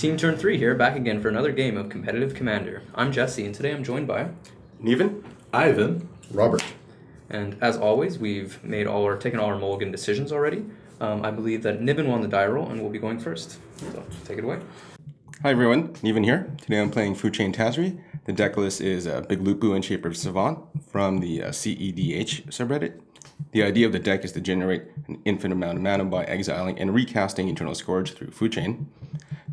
Team Turn 3 here, back again for another game of Competitive Commander. I'm Jesse, and today I'm joined by... Niven, Ivan, Robert. And as always, we've taken all our mulligan decisions already. I believe that Niven won the die roll, and we'll be going first. So, take it away. Hi everyone, Niven here. Today I'm playing Food Chain Tazri. The deck list is Big Lupu and Shaper of Savant from the cEDH subreddit. The idea of the deck is to generate an infinite amount of mana by exiling and recasting Eternal Scourge through Food Chain.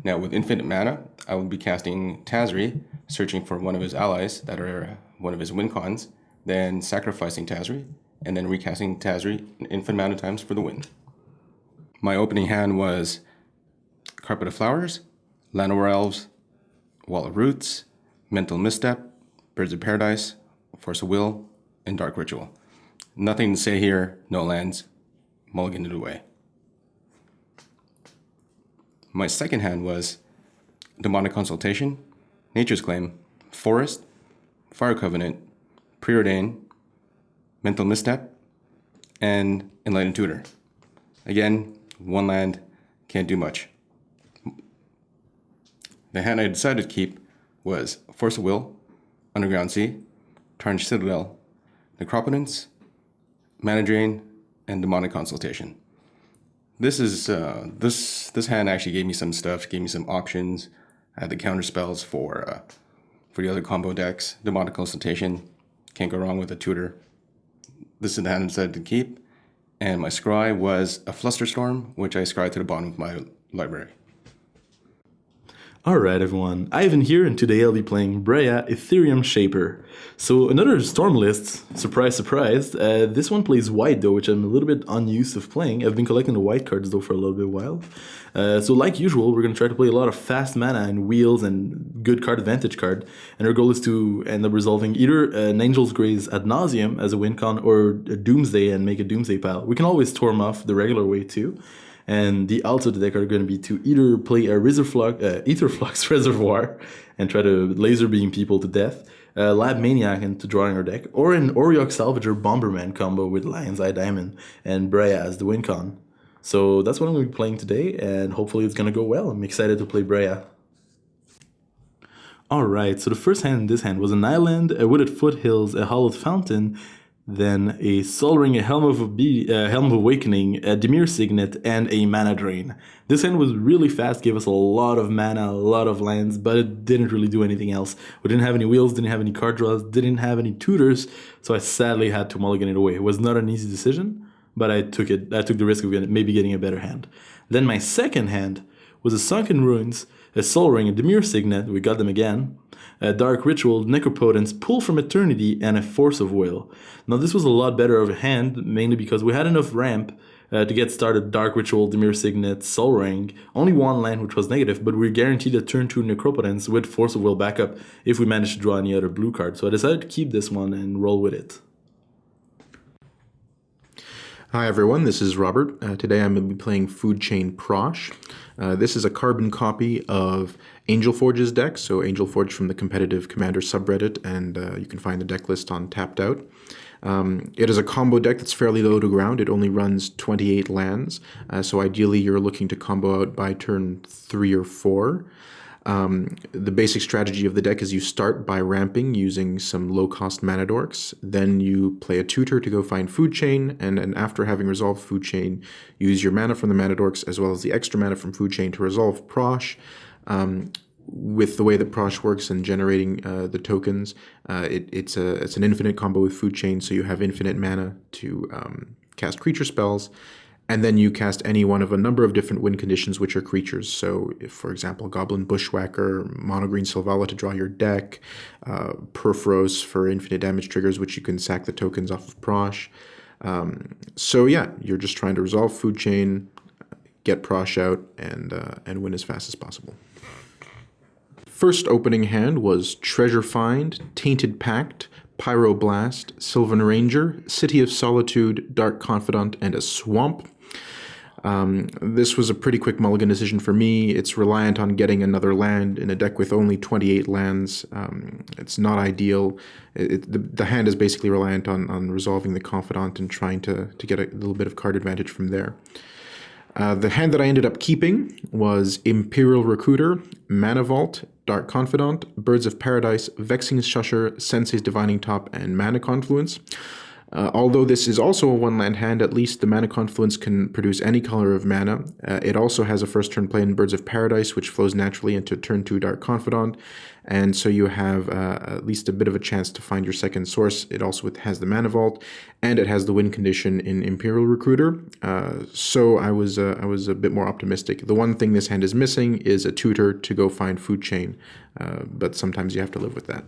Now with infinite mana, I will be casting Tazri, searching for one of his allies that are one of his win cons, then sacrificing Tazri, and then recasting Tazri an infinite amount of times for the win. My opening hand was Carpet of Flowers, Llanowar Elves, Wall of Roots, Mental Misstep, Birds of Paradise, Force of Will, and Dark Ritual. Nothing to say here, no lands, mulligan it away. My second hand was Demonic Consultation, Nature's Claim, Forest, Fire Covenant, Preordain, Mental Misstep, and Enlightened Tutor. Again, one land, can't do much. The hand I decided to keep was Force of Will, Underground Sea, Tarnished Citadel, Necropotence, Mana Drain, and Demonic Consultation. This hand actually gave me some stuff, gave me some options. I had the counter spells for the other combo decks. Demonic Consultation, can't go wrong with a tutor. This is the hand I decided to keep. And my scry was a Flusterstorm, which I scried to the bottom of my library. Alright everyone, Ivan here, and today I'll be playing Breya, Ethereum Shaper. So another Storm list, surprise surprise. This one plays white though, which I'm a little bit unused of playing. I've been collecting the white cards though for a little bit while. So like usual, we're going to try to play a lot of fast mana and wheels and good card advantage card. And our goal is to end up resolving either an Angel's Grace Ad Nauseam as a win con or a Doomsday and make a Doomsday pile. We can always Storm off the regular way too. And the alts of the deck are going to be to either play a Aetherflux Reservoir and try to laser beam people to death, Lab Maniac into drawing our deck, or an Auriok Salvager Bomberman combo with Lion's Eye Diamond and Breya as the win con. So that's what I'm going to be playing today, and hopefully it's going to go well. I'm excited to play Breya. Alright, so the first hand in this hand was an island, a wooded foothills, a hollowed fountain, then a Sol Ring, a Helm of Awakening, a Dimir Signet, and a Mana Drain. This hand was really fast, gave us a lot of mana, a lot of lands, but it didn't really do anything else. We didn't have any wheels, didn't have any card draws, didn't have any tutors, so I sadly had to mulligan it away. It was not an easy decision, but I took it. I took the risk of maybe getting a better hand. Then my second hand was a Sunken Ruins, a Sol Ring, a Dimir Signet, we got them again, a Dark Ritual, Necropotence, Pull from Eternity, and a Force of Will. Now this was a lot better of a hand, mainly because we had enough ramp to get started. Dark Ritual, Dimir Signet, Sol Ring, only one land which was negative, but we're guaranteed a turn 2 Necropotence with Force of Will backup if we manage to draw any other blue card. So I decided to keep this one and roll with it. Hi everyone, this is Robert. Today I'm going to be playing Food Chain Prossh. This is a carbon copy of Angel Forge's deck, so Angel Forge from the Competitive Commander subreddit, and you can find the deck list on Tapped Out. It is a combo deck that's fairly low to ground. It only runs 28 lands, so ideally you're looking to combo out by turn 3 or 4. The basic strategy of the deck is you start by ramping using some low-cost mana dorks, then you play a tutor to go find Food Chain, and after having resolved Food Chain, use your mana from the mana dorks as well as the extra mana from Food Chain to resolve Prossh. With the way that Prossh works and generating the tokens, it's an infinite combo with Food Chain, so you have infinite mana to cast creature spells. And then you cast any one of a number of different win conditions, which are creatures. So, if, for example, Goblin Bushwhacker, Mono Green Sylvala to draw your deck, Perforos for infinite damage triggers, which you can sack the tokens off of Prossh. So yeah, you're just trying to resolve Food Chain, get Prossh out, and win as fast as possible. First opening hand was Treasure Find, Tainted Pact, Pyroblast, Sylvan Ranger, City of Solitude, Dark Confidant, and a Swamp. This was a pretty quick mulligan decision for me. It's reliant on getting another land in a deck with only 28 lands. It's not ideal. The hand is basically reliant on resolving the Confidant and trying to get a little bit of card advantage from there. The hand that I ended up keeping was Imperial Recruiter, Mana Vault, Dark Confidant, Birds of Paradise, Vexing Shusher, Sensei's Divining Top, and Mana Confluence. Although this is also a one-land hand, at least the Mana Confluence can produce any color of mana. It also has a first turn play in Birds of Paradise, which flows naturally into turn 2 Dark Confidant, and so you have at least a bit of a chance to find your second source. It also has the Mana Vault, and it has the win condition in Imperial Recruiter, so I was a bit more optimistic. The one thing this hand is missing is a tutor to go find Food Chain, but sometimes you have to live with that.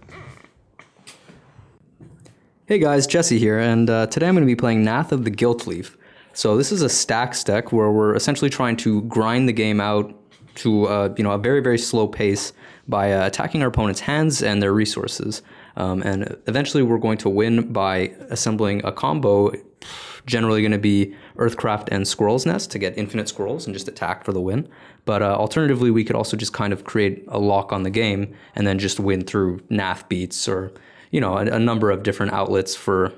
Hey guys, Jesse here, and today I'm going to be playing Nath of the Gilt-Leaf. So this is a Stax deck where we're essentially trying to grind the game out to a very, very slow pace by attacking our opponent's hands and their resources. And eventually we're going to win by assembling a combo, generally going to be Earthcraft and Squirrel's Nest to get infinite squirrels and just attack for the win. But alternatively, we could also just kind of create a lock on the game and then just win through Nath beats or a number of different outlets for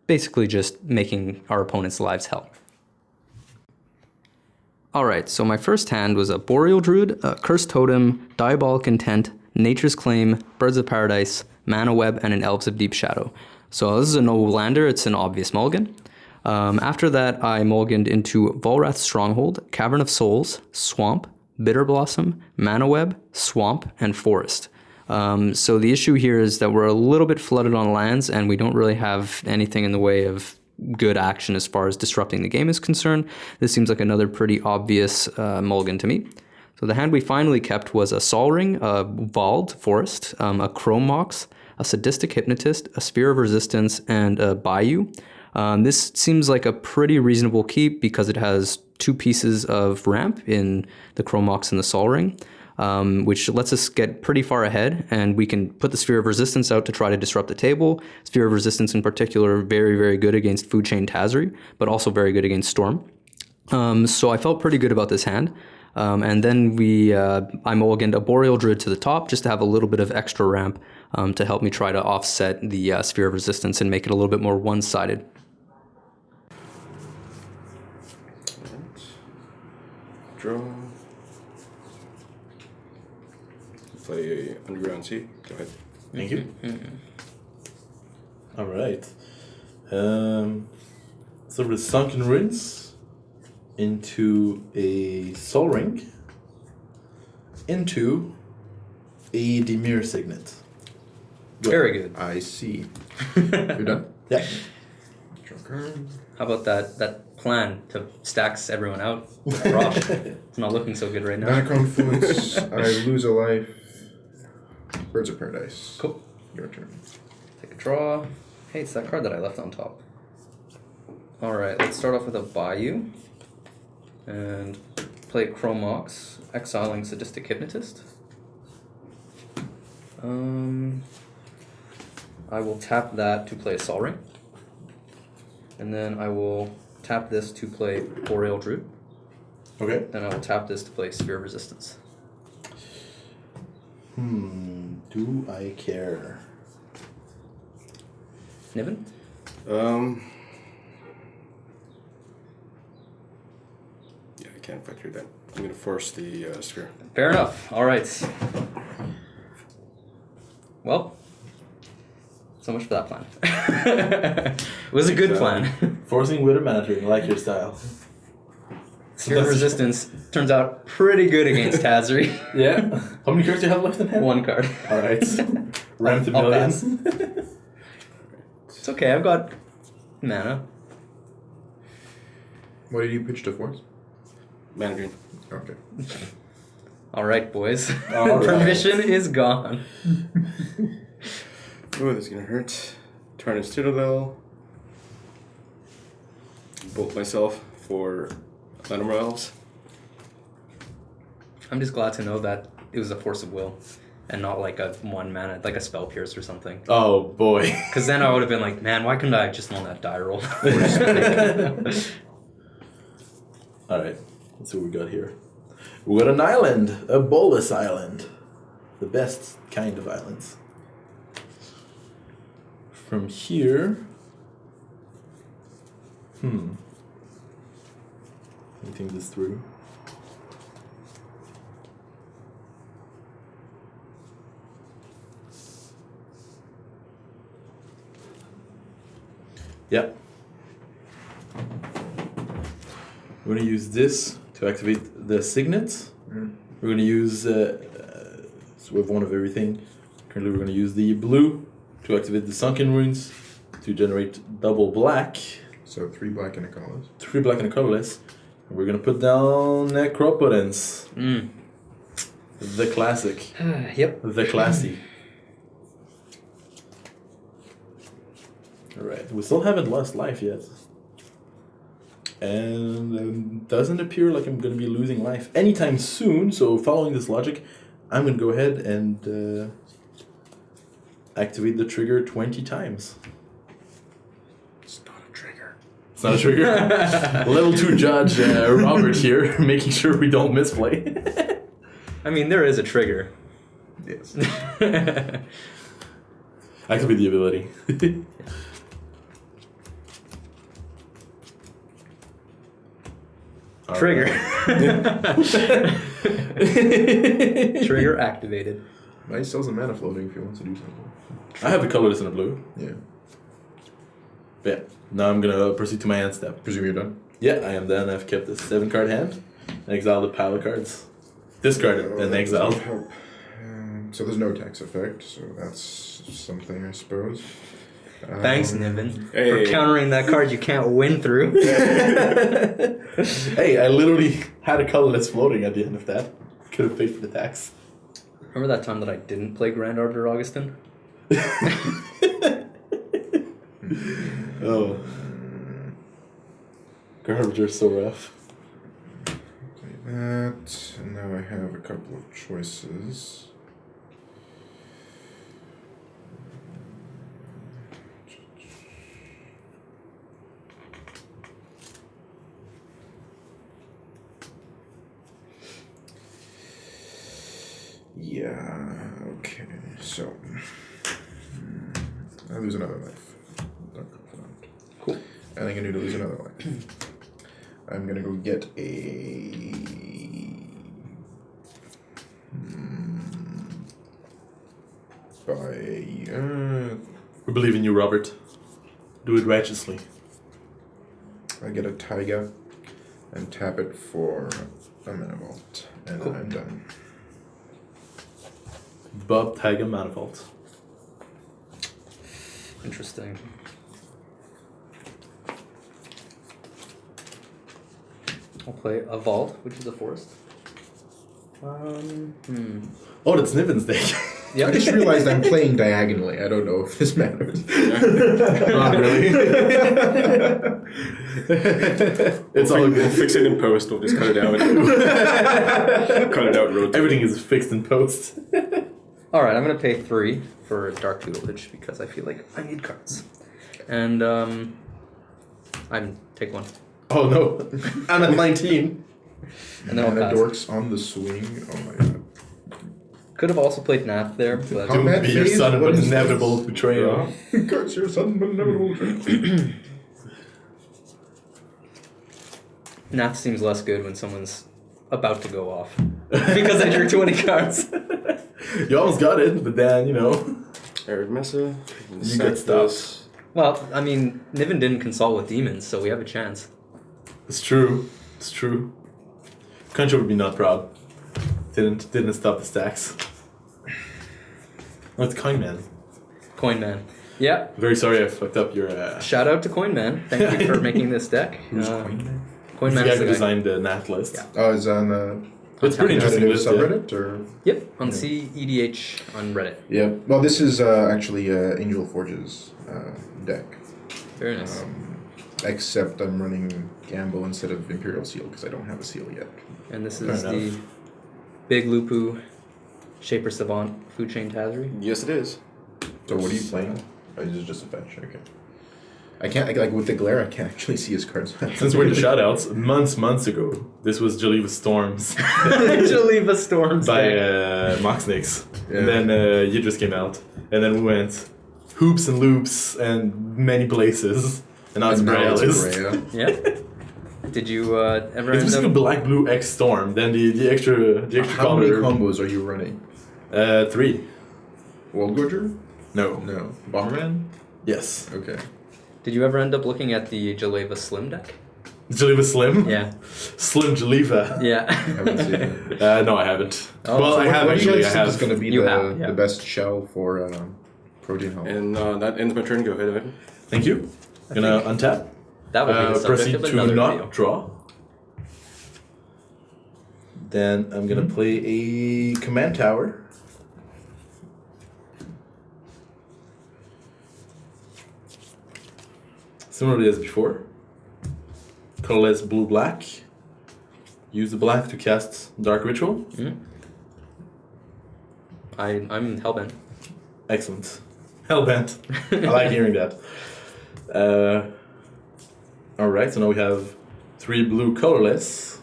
basically just making our opponent's lives hell. All right, so my first hand was a Boreal Druid, a Cursed Totem, Diabolic Intent, Nature's Claim, Birds of Paradise, Mana Web, and an Elves of Deep Shadow. So this is a no-lander, it's an obvious mulligan. After that, I mulliganed into Volrath's Stronghold, Cavern of Souls, Swamp, Bitter Blossom, Mana Web, Swamp, and Forest. So the issue here is that we're a little bit flooded on lands and we don't really have anything in the way of good action as far as disrupting the game is concerned. This seems like another pretty obvious mulligan to me. So the hand we finally kept was a Sol Ring, a Vald Forest, a Chrome Mox, a Sadistic Hypnotist, a Sphere of Resistance, and a Bayou. This seems like a pretty reasonable keep because it has 2 pieces of ramp in the Chrome Mox and the Sol Ring. Which lets us get pretty far ahead, and we can put the Sphere of Resistance out to try to disrupt the table. Sphere of Resistance in particular, very, very good against Food Chain Tazri, but also very good against Storm. So I felt pretty good about this hand. And then I mulliganed a Boreal Druid to the top just to have a little bit of extra ramp to help me try to offset the Sphere of Resistance and make it a little bit more one-sided. Draw. Play Underground Sea. Go ahead. Thank you. All right. So with Sunken Ruins into a Sol Ring into a Dimir Signet. Very good. I see. You're done? Yeah. How about that plan to Stax everyone out? Prossh. It's not looking so good right now. Mana Confluence, I lose a life. Birds of Paradise. Cool. Your turn. Take a draw. Hey, it's that card that I left on top. Alright, let's start off with a Bayou. And play Chrome Mox, exiling Sadistic Hypnotist. I will tap that to play a Sol Ring. And then I will tap this to play Boreal Druid. Okay. Then I will tap this to play Sphere of Resistance. Do I care? Niven? Yeah, I can't fight through that. I'm going to force the sphere. Fair enough. All right. Well, so much for that plan. It was a good plan. Forcing Wither Mana Drain, I like your style. Sphere of Resistance turns out pretty good against Tazri. Yeah. How many cards do you have left in hand? 1 card. All right. Ram to I'll millions. pass. It's okay, I've got mana. What did you pitch to force? Mana Drain. Okay. Alright, boys. All right. Permission is gone. Oh, this is going to hurt. Tarnished Citadel. Bolt myself for Animal Elves. I'm just glad to know that it was a Force of Will and not like a 1 mana, like a Spell Pierce or something. Oh boy. Because then I would have been like, man, why couldn't I have just won that die roll? All right. Let's see what we got here. We got an island, a Bolus Island, the best kind of islands. From here, Let me think this through. Yep. We're going to use this to activate the signet. We're going to use, so we have one of everything. Currently we're going to use the blue to activate the sunken runes to generate double black. So 3 black and a colorless. 3 black and a colorless. And we're going to put down Necropotence. The classic. Yep. The classy. Alright, we still haven't lost life yet. And it doesn't appear like I'm going to be losing life anytime soon, so following this logic, I'm going to go ahead and activate the trigger 20 times. It's not a trigger. It's not a trigger? Level 2 judge Robert here, making sure we don't misplay. I mean, there is a trigger. Yes. Activate the ability. Trigger. Trigger activated. He still has a mana floating if he wants to do something. I have the colorless and the blue. Yeah. But yeah, now I'm going to proceed to my end step. Presume you're done? Yeah, I am done. I've kept this 7-card hand and exiled a pile of cards. Discard it and exiled. Help. So there's no tax effect, so that's something, I suppose. Thanks, Niven, Hey. for countering that card you can't win through. Hey, I literally had a colorless floating at the end of that. Could have paid for the tax. Remember that time that I didn't play Grand Order Augustin? Oh. Garbage are so rough. That, and now I have a couple of choices. Yeah, okay, so I lose another life. Not confident. Cool. And I'm gonna lose another life. I'm gonna go get a We believe in you, Robert. Do it righteously. I get a Taiga and tap it for a mana vault, and Cool. then I'm done. Bob Tiger Manifold. Interesting. I'll play a vault, which is a forest. Oh, that's Niven's deck. I Yep. just realized I'm playing diagonally. I don't know if this matters. Not really. It's all We'll good. fix it in post. We'll just cut it out. Cut it out. Rotate. Everything is fixed in post. All right, I'm gonna pay 3 for Dark Tutelage because I feel like I need cards, and I take 1, Oh no, I'm at 19. and then I'll Mana pass. dorks on the swing. Oh my god. Could have also played Nath there, but How bad Be your phase? son, What but is inevitable this? betrayal. Curse your son, but inevitable betrayal. Nath seems less good when someone's about to go off because I drew 20 cards. You almost got it, but then, you know. Arid Mesa. You got stopped. Well, I mean, Niven didn't consult with demons, so we have a chance. It's true. It's true. Contra would be not proud. Didn't stop the stacks. Oh, it's Coin Man. Coin Man. Yeah. Very sorry I fucked up your. Shout out to Coin Man. Thank you for making this deck. Who's Coin Man? Coin The Man guy is who the guy. designed the Nath list. Yeah. Oh, is on the It's pretty interesting competitive list, yeah. subreddit or? Yep, on cEDH on Reddit. Yeah. Well, this is actually Angel Forge's deck. Very nice. Except I'm running Gamble instead of Imperial Seal because I don't have a seal yet. And this Fair is the enough. Big Lupu Shaper Savant Food Chain Tazri. Yes, it is. So what are you playing? Oh, this is just a fetch. Okay. I can't like with the glare. I can't actually see his cards. Since we're in the shoutouts, months ago, this was Gilt-Leaf Storms Gilt-Leaf Storms by deck. Moxnix. Yeah. And then Yidris came out. And then we went hoops and loops and many places. And now it's And now Breya it's list. Breya. Yeah. Did you ever It's end basically up... black, blue, X storm. Then the extra How many color. combos are you running? 3. World Gorger? No. No. Bomberman? Yes. Okay. Did you ever end up looking at the Jaleva Slim deck? Jaleva Slim? Yeah. Slim Jaleva. Yeah. Haven't seen it. No, I haven't. Oh, well, so I what- have What do you actually. guys I think is have. going to be You the, have, yeah. the best shell for protein health? And that ends my turn. Go ahead, Evan. Thank you. Gonna untap. That would be the subject Proceed of to another not video. draw. Then I'm gonna play a command tower. Similarly as before. Colorless blue-black. Use the black to cast Dark Ritual. I'm hellbent. Excellent. Hellbent. I like hearing that. Alright, so now we have 3 blue colorless.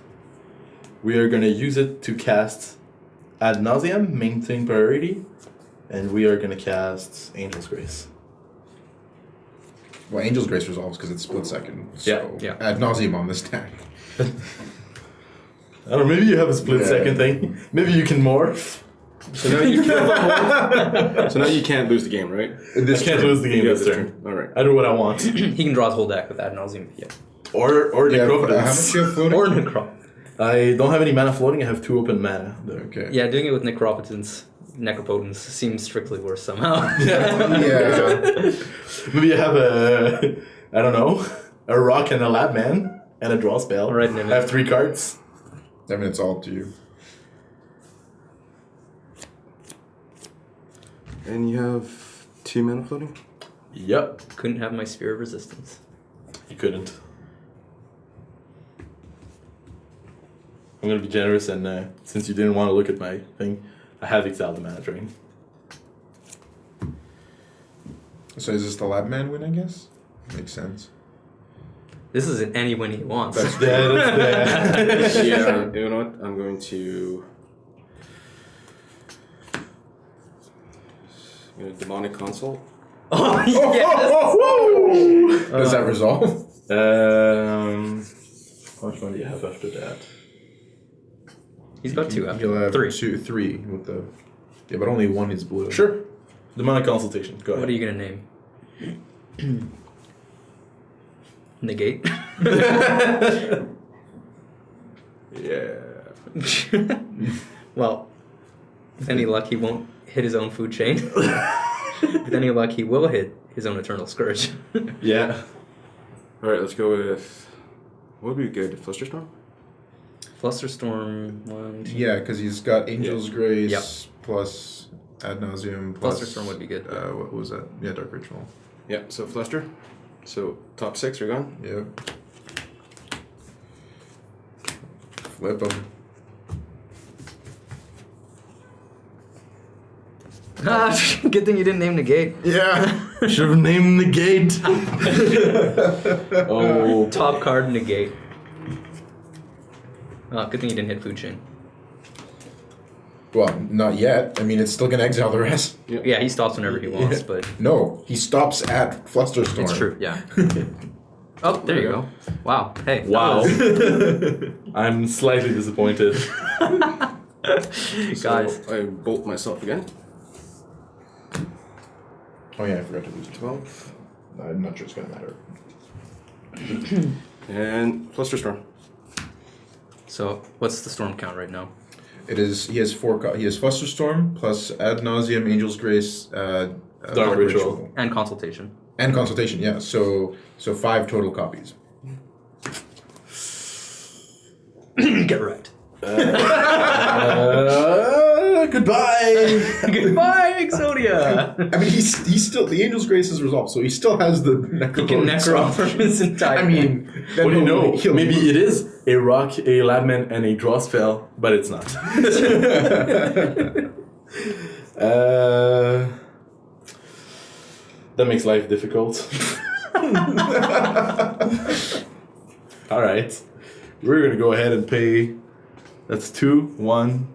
We are gonna use it to cast Ad Nauseam, maintain priority, and we are gonna cast Angel's Grace. Well, Angel's Grace resolves because it's split second. So Yeah. ad nauseum on this deck. I don't know, maybe you have a split Yeah. second thing. Maybe you can morph. So now you can't. So now you can't lose the game, right? I can't lose the game Yeah, this turn. All right. I do what I want. He can draw his whole deck with ad nauseam. Yeah. Or Yeah, how much Necropotence. do you have floating? Or Necro. I don't have any mana floating, I have 2 open mana. Though. Okay. Yeah, doing it with Necropotence seems strictly worse somehow. Yeah. Maybe you have a, I don't know, a rock and a lab man and a draw spell. Alright, I Niven. have 3 cards. I mean, it's all up to you. And you have 2 mana floating? Yep, Couldn't have my Sphere of Resistance. you couldn't. I'm gonna be generous and since you didn't want to look at my thing, I have exiled the mana drain. So is this the lab man win, I guess? Makes sense. This isn't any win he wants. That's that. Yeah, you know what? I'm going to. Demonic Consult. Oh, yes! Does that resolve? How much money do you have after that? He's got 2 after. You'll have 3. 3 with the. Yeah, but only 1 is blue. Sure. Demonic Consultation. Go ahead. What are you gonna name? Negate? Yeah. Well, with any luck, he won't hit his own food chain. With any luck, he will hit his own Eternal Scourge. Yeah. All right, let's go with. What would be good? Flusterstorm? Flusterstorm, 1, 2. Yeah, because he's got Angel's Grace Yep. plus ad nauseum plus. Flusterstorm would be good. What was that? Yeah, Dark Ritual. Yeah, so Fluster. So top 6 are gone. Yep. Flip him. Good thing you didn't name Negate. Yeah. Should have named the gate. Oh, Top card, Negate. Oh, good thing you didn't hit food chain. Well, not yet. I mean, it's still gonna exile the rest. Yeah, he stops whenever he wants, but No, he stops at Flusterstorm. it's true, yeah. Oh, there you go. Wow. Hey. that wow. was- I'm slightly disappointed. Guys. So I bolt myself again. Oh yeah, I forgot to lose 12. I'm not sure it's gonna matter. And Flusterstorm. So, what's the storm count right now? It is. He has 4. He has Flusterstorm plus ad nauseum, Angel's Grace, Dark Ritual. And consultation. and Consultation. Yeah, so 5 total copies. Get wrecked. Goodbye. Goodbye, Exodia. I mean, he's still the Angel's Grace is resolved, so he still has the Necro. He can necro for his entire. I mean, then What do you know? he'll- Maybe it is a rock, a labman, and a draw spell, but it's not. That makes life difficult. All right, we're gonna go ahead and pay. That's 2, 1,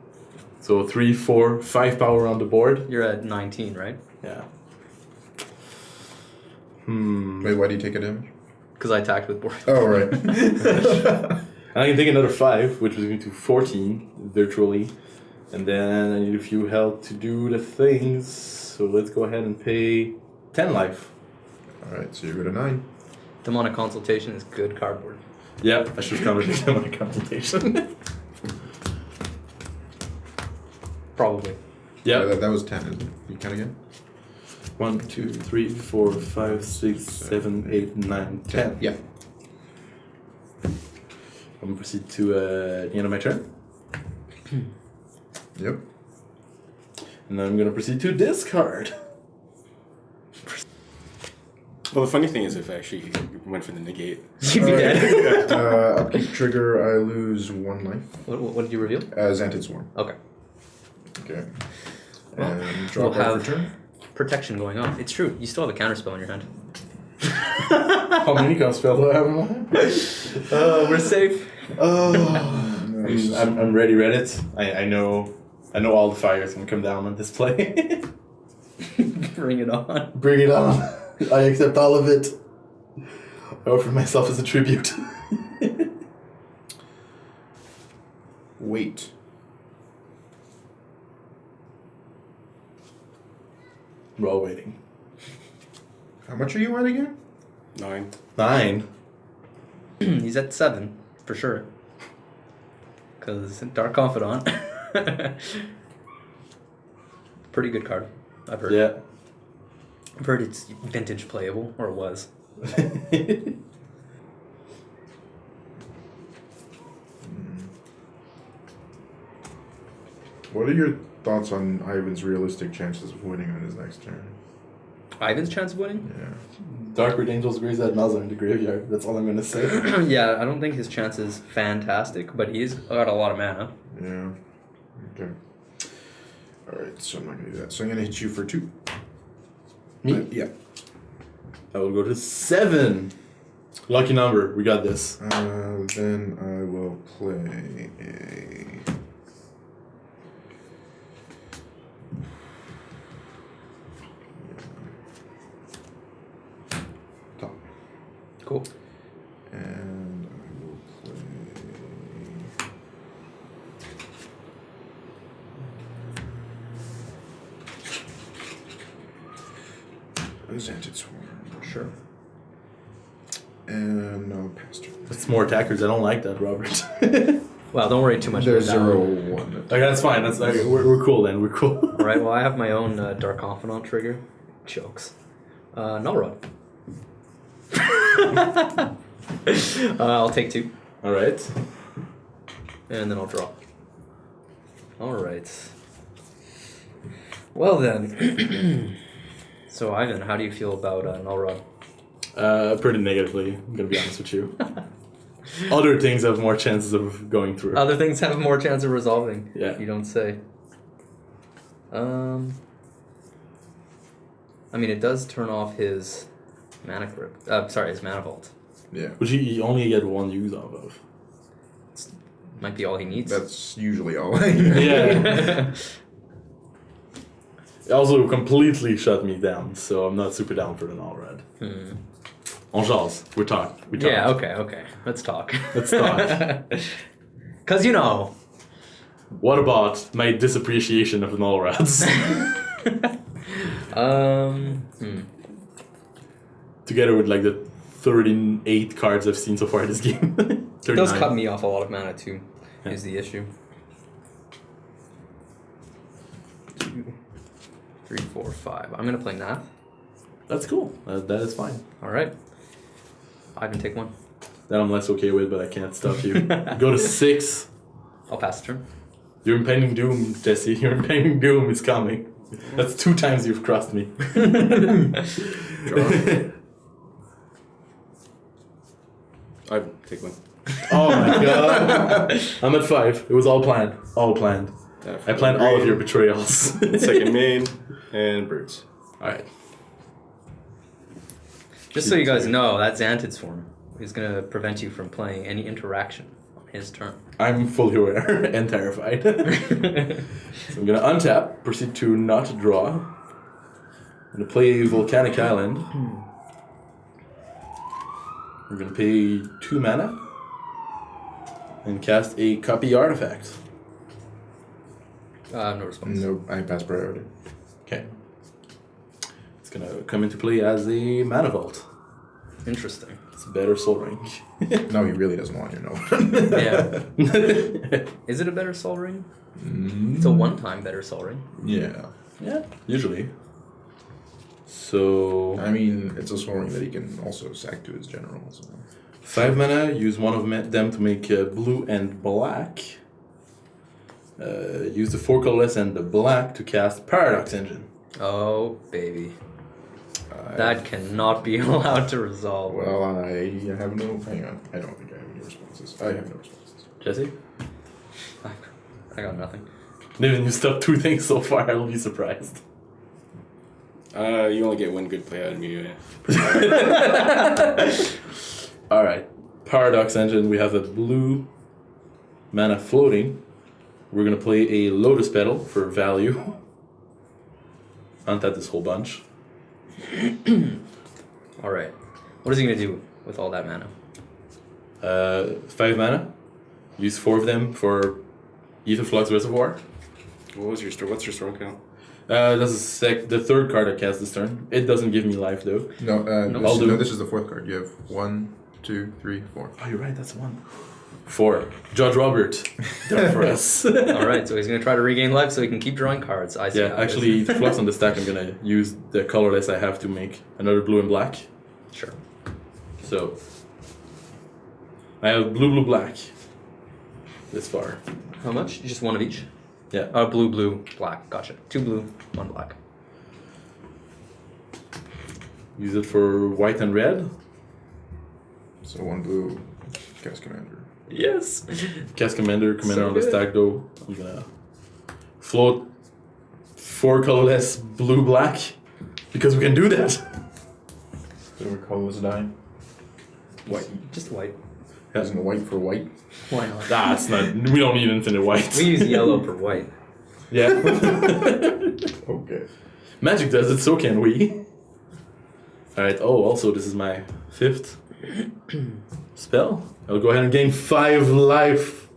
so 3, 4, 5 power on the board. You're at 19, right? Yeah. Wait, why do you take a damage? Because I attacked with board. Oh, right. And I can take another 5, which was going to 14 virtually. And then I need a few health to do the things. So let's go ahead and pay 10 life. All right, so you go to 9. Demonic Consultation is good cardboard. Yep, I should have counted them on a consultation. Probably. Yeah. That was 10, isn't it? You count again? 1, 2, 3, 4, 5, 6, 7, 8, 9, 10. Yeah. I'm going to proceed to the end of my turn. Yep. And then I'm going to proceed to discard. Well, the funny thing is, if I actually went for the negate, You'd be dead. Upkeep trigger, I lose 1 life. What did you reveal? Xantid Swarm. Okay. Okay. Well, And drop we'll off have return. protection going on. It's true. You still have a counterspell in your hand. How many counterspells do I have in my hand? We're safe. Oh, Nice. I'm ready, Reddit. I know all the fires can come down on this play. Bring it on. Bring it on. I accept all of it. I offer myself as a tribute. Wait. We're all waiting. How much are you at again? 9. 9. He's at 7, for sure. Because Dark Confidant. Pretty good card, I've heard. Yeah. I've heard it's vintage playable, or it was. What are your thoughts on Ivan's realistic chances of winning on his next turn? Ivan's chance of winning? Yeah. Dark Angels Graze that Nazar in the graveyard. That's all I'm gonna say. Yeah, I don't think his chance is fantastic, but he's got a lot of mana. Yeah. Okay. Alright, so I'm not gonna do that. So I'm gonna hit you for 2. Me? Yeah. I will go to 7. Lucky number. We got this. Then I will play a... Top. Cool. And I will play... Xantid Swarm. Sure. And no pass turn. It's more attackers. I don't like that, Robert. Well, don't worry too much There's about that. 0-1. Okay, that's fine. That's we're cool then. We're cool. Alright, well, I have my own Dark Confidant trigger. Jokes. Null Rod. I'll take 2. All right. And then I'll draw. Alright. Well then. So, Ivan, how do you feel about Null Rod? Pretty negatively. I'm gonna be honest with you. Other things have more chances of going through. Other things have more chance of resolving. Yeah. You don't say. I mean, it does turn off his mana grip. His mana vault. Yeah. Which you only get 1 use of. Might be all he needs. That's usually all I Yeah. It also completely shut me down, so I'm not super down for the null red. On jase. We talk. Yeah, okay. Let's talk. Let's talk. Because, you know. What about my disappreciation of null reds? Together with like the 38 cards I've seen so far this game. It does cut me off a lot of mana too, is the issue. 2, 3, 4, 5. I'm going to play Nath. That's cool. That is fine. Alright. Ivan, take 1. That I'm less okay with, but I can't stop you. Go to 6. I'll pass the turn. Your impending doom, Jesse. Your impending doom is coming. That's 2 times you've crossed me. I take 1. Oh my god. I'm at 5. It was all planned. All planned. I planned all of your betrayals. Second main and birds. Alright. Just so you guys know, that Xantid Swarm is going to prevent you from playing any interaction on his turn. I'm fully aware and terrified. So I'm gonna untap, proceed to not draw. I'm gonna play Volcanic Island. We're gonna pay 2 mana and cast a copy artifact. No response. No, I pass priority. Okay. It's gonna come into play as a mana vault. Interesting. It's a better Soul Ring. No, he really doesn't want your no. Yeah. Is it a better Soul Ring? It's a one-time better Soul Ring. Yeah. Yeah, usually. So I mean, it's a soul ring that he can also sack to his general. So. 5 mana, use one of them to make blue and black. Use the 4 colorless and the black to cast Paradox Engine. Oh, baby. That cannot be allowed to resolve. Well, I have no. Hang on. I don't think I have any responses. I have no responses. Jesse? I got nothing. Even used up 2 things so far, I'll be surprised. You only get one good play out of me. Alright. Paradox Engine, we have a blue mana floating. We're gonna play a Lotus Petal for value. Untap this whole bunch. Alright. What is he going to do with all that mana? 5 mana. Use 4 of them for Ether Flux Reservoir. What's your storm count? That's the 3rd card I cast this turn. It doesn't give me life though. No, I'll do. this is the 4th card. You have 1, 2, 3, 4. Oh, you're right, that's 1. 4. Judge Robert. Done for us. Alright, so he's going to try to regain life so he can keep drawing cards. I see. Yeah, how it is. actually, Flux on the stack, I'm gonna use the colorless I have to make another blue and black. Sure. So, I have blue, blue, black. This far. How much? Just one of each? Yeah. Blue, blue, black. Gotcha. 2 blue, 1 black. Use it for white and red. So 1 blue, cast commander. Yes. Cast commander So on the good. stack though. I'm gonna float 4 colorless blue black because we can do that. What do we call this die? White. Just white. Using the white for white. Why not? That's not. We don't need infinite white. We use yellow for white. Yeah. Okay. Magic does it, so can we. Alright, also this is my 5th spell. I'll go ahead and gain 5 life.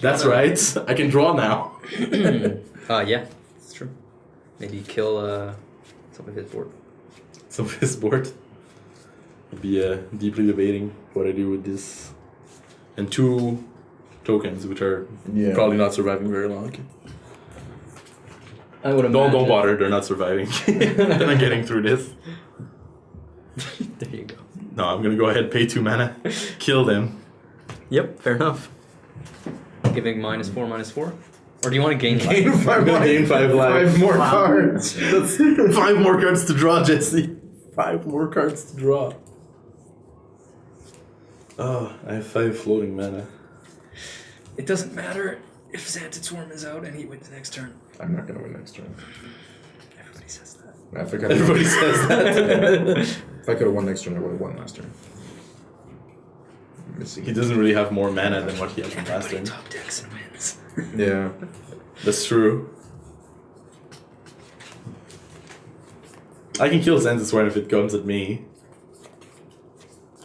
That's right. I can draw now. Yeah, it's true. Maybe kill some of his board. Some of his board. I'll be deeply debating what I do with this. And 2 tokens, which are probably not surviving very long. I would imagine. Don't bother, they're not surviving. They're not getting through this. There you go. No, I'm gonna go ahead, pay 2 mana, kill them. Yep, fair enough. Giving -4/-4? Or do you want to gain life? I'm gonna gain 5 life. 5 more cards. That's 5 more cards to draw, Jesse. 5 more cards to draw. Oh, I have 5 floating mana. It doesn't matter if Xantid Swarm is out and he wins next turn. I'm not gonna win next turn. Everybody says that. If I could Everybody says that. if I could have won next turn, I would have won last turn. Missing. He doesn't really have more mana than what he had from last turn. Top decks and wins. Yeah. That's true. I can kill Xantid Swarm if it comes at me.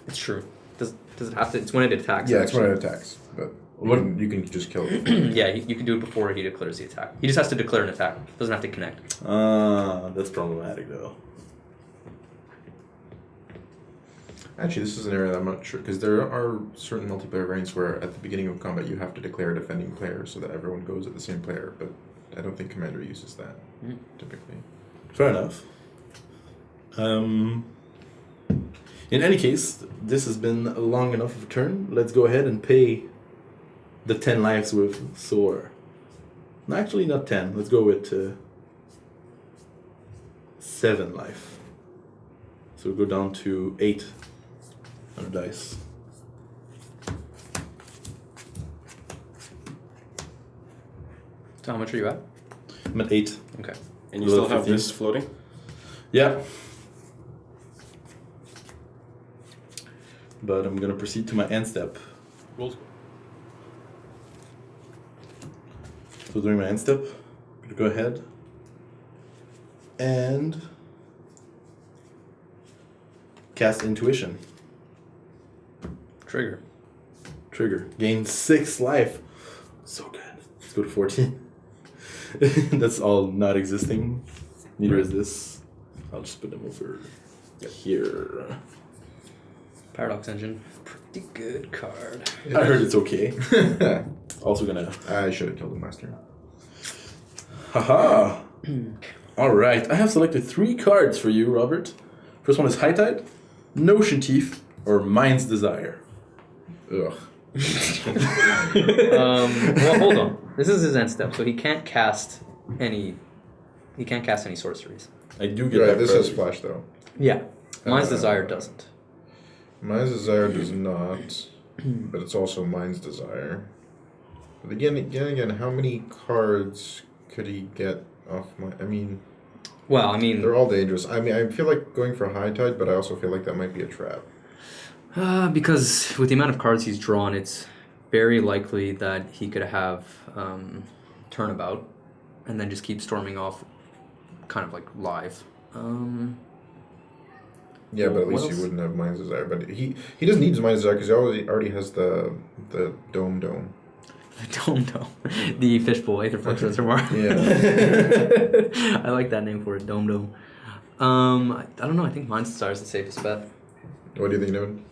It's true. Does it have to? It's when it attacks. Yeah, it's when actually. it attacks, but What- you can just kill it. Yeah, you can do it before he declares the attack. He just has to declare an attack. Doesn't have to connect. That's problematic though. Actually, this is an area that I'm not sure, because there are certain multiplayer variants where at the beginning of combat you have to declare a defending player so that everyone goes at the same player, but I don't think Commander uses that, typically. Fair enough. In any case, this has been a long enough of a turn. Let's go ahead and pay the 10 lives with Soar. No, actually not 10. Let's go with 7 life. So we go down to 8 on the dice. So how much are you at? I'm at 8. Okay. And you Below still have 15. this floating? Yeah. But I'm gonna proceed to my end step. So during my end step, I'm gonna go ahead and cast Intuition. Trigger. Trigger. Gain 6 life. So good. Let's go to 14. That's all not existing. Neither is this. I'll just put them over here. Paradox Engine. Pretty good card. I heard it's okay. Also gonna... I should have killed him last turn. Haha! Alright, I have selected 3 cards for you, Robert. First one is High Tide, Notion Thief, or Mind's Desire. Ugh. Well, hold on. This is his end step, so he can't cast any. He can't cast any sorceries. I do get Right, that. this card. has Flash though. Yeah. Mind's Desire doesn't. Mind's Desire does not, but it's also Mind's Desire. But again, how many cards could he get off my... I mean, Well, I mean, they're all dangerous. I mean, I feel like going for High Tide, but I also feel like that might be a trap. because with the amount of cards he's drawn, it's very likely that he could have Turnabout, and then just keep storming off, kind of like live. Yeah, but at What least else? he wouldn't have Mind's Desire. But he doesn't need Mind's Desire because he already has the Dome. Dome. The fishbowl Aetherflux Reservoir. Yeah. I like that name for it, Dome. I don't know. I think Mind's Desire is the safest bet. What do you think, Devin?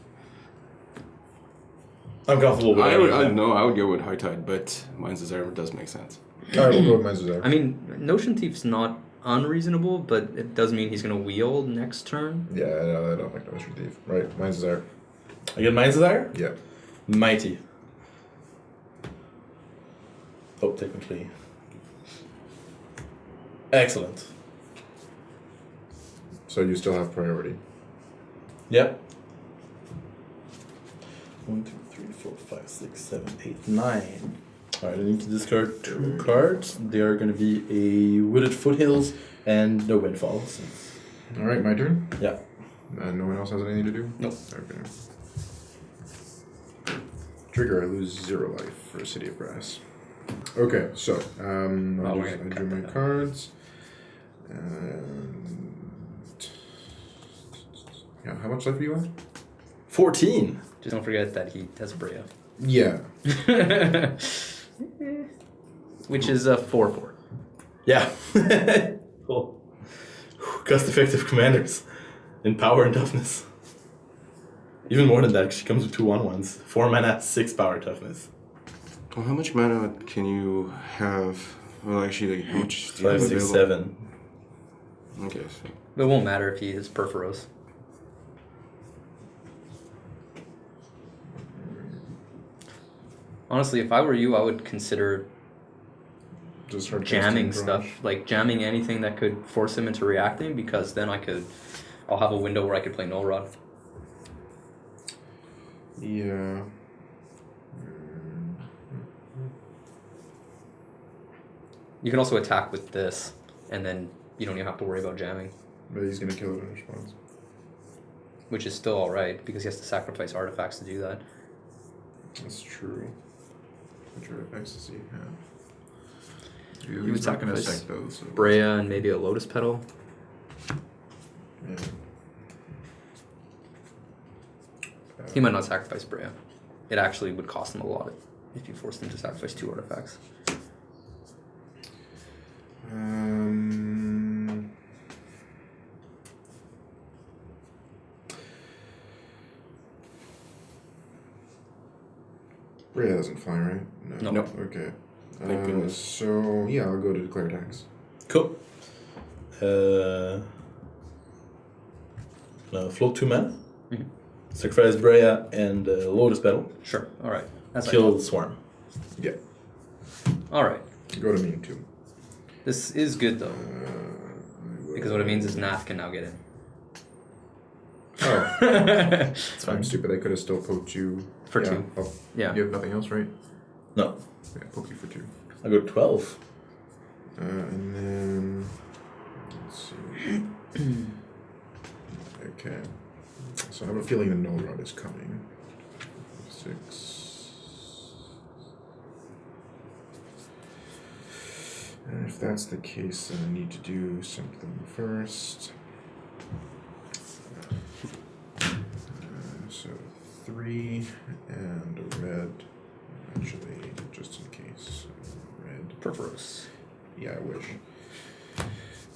I'm comfortable with I any would, of them. I would go with High Tide, but Mind's Desire does make sense. All right, we'll go with Mind's Desire. I mean, Notion Thief's not unreasonable, but it does mean he's going to wield next turn. Yeah, I don't like Notion Thief. Right, Mind's Desire. I get Mind's Desire? Yeah. Mighty. Oh, technically. Excellent. So you still have priority. Yep. 1, 2, 3, 4, 5, 6, 7, 8, 9. Alright, I need to discard 2 cards. They are going to be a Wooded Foothills and no Windfalls. All right, my turn. Yeah. No one else has anything to do? Nope. Okay. Trigger, I lose 0 life for City of Brass. Okay, so we're gonna I cut drew my that. cards. And yeah, how much life do you have? 14. Just don't forget that he has Breya. Yeah. Which is a 4/4. Yeah. Cool. Cost effective commanders in power and toughness. Even more than that, 'cause she comes with 2 1/1s. 4 mana, 6 power toughness. Well, how much mana can you have? Well, actually, like, how much do you 5, have 6, available? 7. Okay, so It won't matter if he is Perforos. Honestly, if I were you, I would consider Just start jamming casting stuff, Prossh. like jamming anything that could force him into reacting, because then I'll have a window where I could play Null Rod. Yeah. You can also attack with this, and then you don't even have to worry about jamming, But he's gonna kill it in response. which is still alright, because he has to sacrifice artifacts to do that. That's true. Which artifacts does he have? You would not gonna sacrifice sec those. So. Breya and maybe a Lotus Petal. Yeah. He might not sacrifice Breya. It actually would cost him a lot if you forced him to sacrifice 2 artifacts. Breya doesn't fly, right? No. Nope. Okay. Thank goodness. So yeah, I'll go to declare attacks. Cool. Now float 2 mana. Mhm. Sacrifice Breya and Lotus Petal. Sure, alright. That's Kill the Swarm. Yeah. Alright. Go to mean 2. This is good though, because what it means is Nath can now get in. Oh, It's fine. I'm stupid. I could have still poked you For yeah. 2. Oh, Yeah. You have nothing else, right? No. Yeah, poke you for 2. I go to 12. And then let's see. Okay. So I have a feeling the Null Rod is coming. 6. And if that's the case, then I need to do something first. So 3. 3 and a red. Actually, just in case. Red. Perverse. Yeah, I wish.